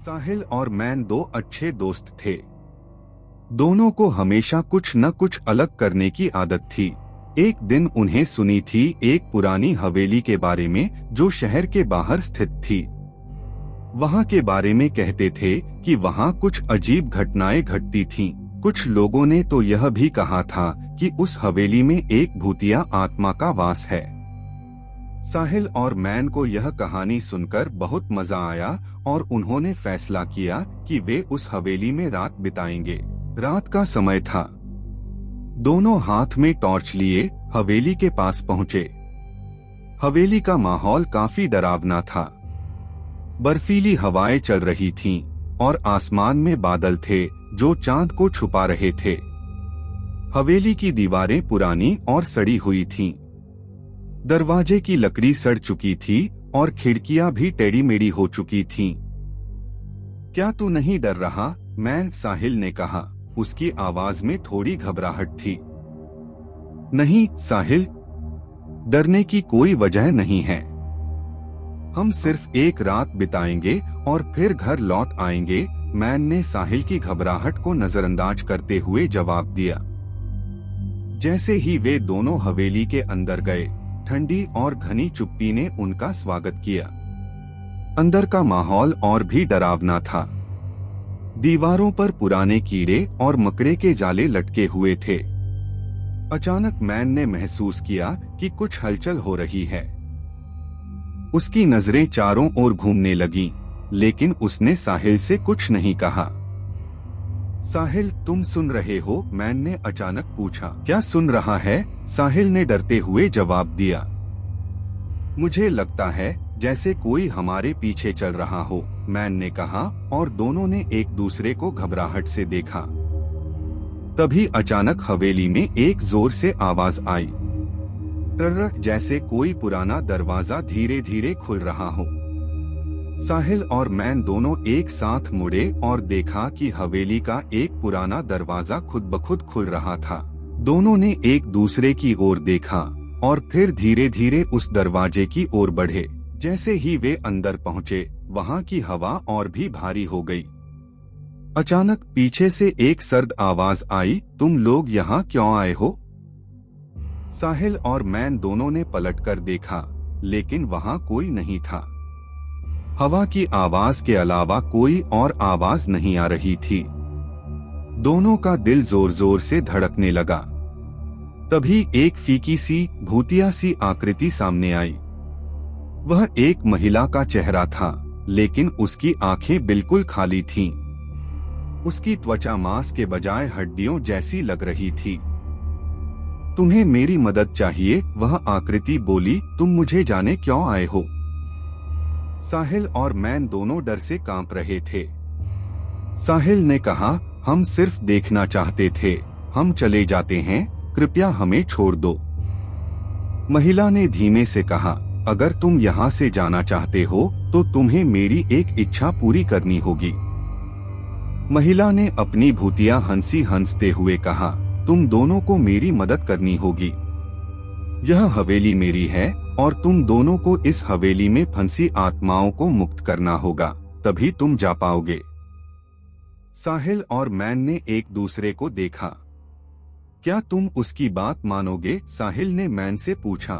साहिल और मैन दो अच्छे दोस्त थे। दोनों को हमेशा कुछ न कुछ अलग करने की आदत थी। एक दिन उन्हें सुनी थी एक पुरानी हवेली के बारे में जो शहर के बाहर स्थित थी। वहां के बारे में कहते थे कि वहां कुछ अजीब घटनाएं घटती थीं। कुछ लोगों ने तो यह भी कहा था कि उस हवेली में एक भूतिया आत्मा का वास है। साहिल और मैन को यह कहानी सुनकर बहुत मजा आया और उन्होंने फैसला किया कि वे उस हवेली में रात बिताएंगे। रात का समय था। दोनों हाथ में टॉर्च लिए हवेली के पास पहुंचे। हवेली का माहौल काफी डरावना था। बर्फीली हवाएं चल रही थीं और आसमान में बादल थे जो चांद को छुपा रहे थे। हवेली की दीवारें पुरानी और सड़ी हुई थीं। दरवाजे की लकड़ी सड़ चुकी थी और खिड़कियां भी टेढ़ी मेढ़ी हो चुकी थीं। क्या तू नहीं डर रहा? मैन साहिल ने कहा। उसकी आवाज में थोड़ी घबराहट थी। नहीं साहिल, डरने की कोई वजह नहीं है। हम सिर्फ एक रात बिताएंगे और फिर घर लौट आएंगे। मैन ने साहिल की घबराहट को नजरअंदाज करते हुए जवाब दिया। जैसे ही वे दोनों हवेली के अंदर गए, ठंडी और घनी चुप्पी ने उनका स्वागत किया। अंदर का माहौल और भी डरावना था। दीवारों पर पुराने कीड़े और मकड़े के जाले लटके हुए थे। अचानक मैन ने महसूस किया कि कुछ हलचल हो रही है। उसकी नजरें चारों ओर घूमने लगीं, लेकिन उसने साहिल से कुछ नहीं कहा। साहिल, तुम सुन रहे हो? मैन ने अचानक पूछा। क्या सुन रहा है? साहिल ने डरते हुए जवाब दिया। मुझे लगता है जैसे कोई हमारे पीछे चल रहा हो, मैन ने कहा और दोनों ने एक दूसरे को घबराहट से देखा। तभी अचानक हवेली में एक जोर से आवाज आई, ट्रर, जैसे कोई पुराना दरवाजा धीरे धीरे खुल रहा हो। साहिल और मैन दोनों एक साथ मुड़े और देखा कि हवेली का एक पुराना दरवाजा खुद ब खुद खुल रहा था। दोनों ने एक दूसरे की ओर देखा और फिर धीरे धीरे उस दरवाजे की ओर बढ़े। जैसे ही वे अंदर पहुंचे, वहां की हवा और भी भारी हो गई। अचानक पीछे से एक सर्द आवाज आई, तुम लोग यहाँ क्यों आए हो? साहिल और मैन दोनों ने पलटकर देखा, लेकिन वहां कोई नहीं था। हवा की आवाज के अलावा कोई और आवाज नहीं आ रही थी। दोनों का दिल जोर जोर से धड़कने लगा। तभी एक फीकी सी भूतिया सी आकृति सामने आई। वह एक महिला का चेहरा था, लेकिन उसकी आंखें बिल्कुल खाली थीं। उसकी त्वचा मांस के बजाय हड्डियों जैसी लग रही थी। तुम्हें मेरी मदद चाहिए, वह आकृति बोली। तुम मुझे जाने क्यों आए हो? साहिल और मैन दोनों डर से कांप रहे थे। साहिल ने कहा, हम सिर्फ देखना चाहते थे, हम चले जाते हैं, कृपया हमें छोड़ दो। महिला ने धीमे से कहा, अगर तुम यहाँ से जाना चाहते हो तो तुम्हें मेरी एक इच्छा पूरी करनी होगी। महिला ने अपनी भूतिया हंसी हंसते हुए कहा, तुम दोनों को मेरी मदद करनी होगी। यह हवेली मेरी है और तुम दोनों को इस हवेली में फंसी आत्माओं को मुक्त करना होगा, तभी तुम जा पाओगे। साहिल और मैन ने एक दूसरे को देखा। क्या तुम उसकी बात मानोगे? साहिल ने मैन से पूछा।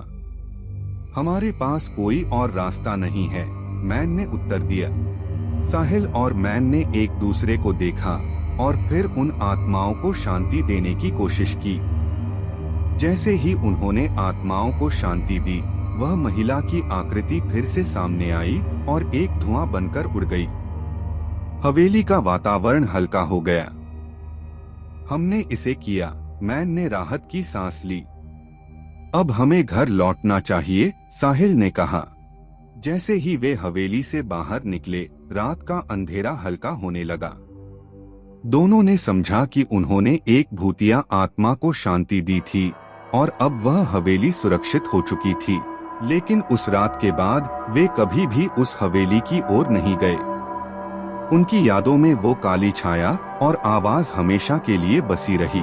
हमारे पास कोई और रास्ता नहीं है, मैन ने उत्तर दिया। साहिल और मैन ने एक दूसरे को देखा और फिर उन आत्माओं को शांति देने की कोशिश की। जैसे ही उन्होंने आत्माओं को शांति दी, वह महिला की आकृति फिर से सामने आई और एक धुआं बनकर उड़ गई। हवेली का वातावरण हल्का हो गया। हमने इसे किया, मैन ने राहत की सांस ली। अब हमें घर लौटना चाहिए, साहिल ने कहा। जैसे ही वे हवेली से बाहर निकले, रात का अंधेरा हल्का होने लगा। दोनों ने समझा कि उन्होंने एक भूतिया आत्मा को शांति दी थी और अब वह हवेली सुरक्षित हो चुकी थी। लेकिन उस रात के बाद वे कभी भी उस हवेली की ओर नहीं गए। उनकी यादों में वो काली छाया और आवाज हमेशा के लिए बसी रही।